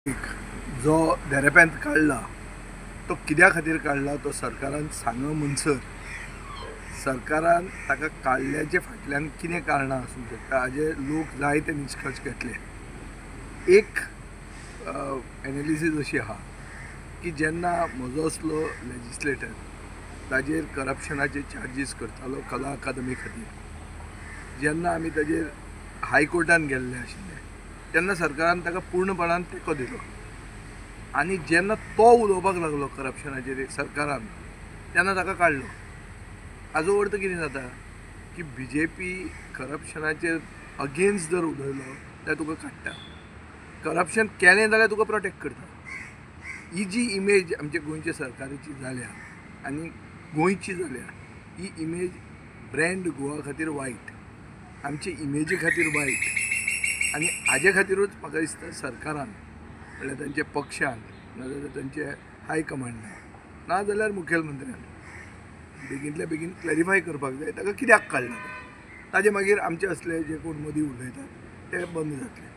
जो देरेप्यांत काढला तो कित्या खातीर काढला तो सरकारान सांग म्हणसर सरकारान ताका काडल्याचे फाटल्यान कितें कारणां आसूंक शकता हाजे लोक जायते निश्कर्श घेतले। एक एनालिसीस अशी आहा की जेन्ना म्हजो असलो लेजिस्लेटर ताजेर करप्शनाचे चार्जीस करतालो कला अकादमी खातीर, जेन्ना आमी ताजेर हायकोर्टान गेल्ले आशिल्ले तेन्ना सरकारान ताका पूर्णपणान तेंको दिलो आनी जेन्ना तो उलोवपाक लागलो करप्शनाचेर सरकारान तेन्ना ताका काडलो। हाजो अर्थ कितें जाता की BJP करप्शनाचेर अगेन्स्ट जर उलयलो जाल्यार तुका काडटा, करप्शन केलें जाल्यार तुका प्रोटेक्ट करता। ही जी इमेज आमच्या गोंयच्या सरकाराची जाल्या आनी गोंयची जाल्या ही इमेज ब्रँड गोवा खातीर वायट, आमचे इमेजी खातीर वायट आनी हाजे खातीरूच म्हाका दिसता सरकारान म्हणल्यार तांच्या पक्षान नाजाल्यार तांचे हायकमांडान नाजाल्यार मुखेलमंत्र्यान बेगिंतल्या बेगीन क्लॅरिफाय करपाक जाय ताका कित्याक काडला ताजे मागीर आमचे असले जे कोण मदीं उलयतात ते बंद जातले।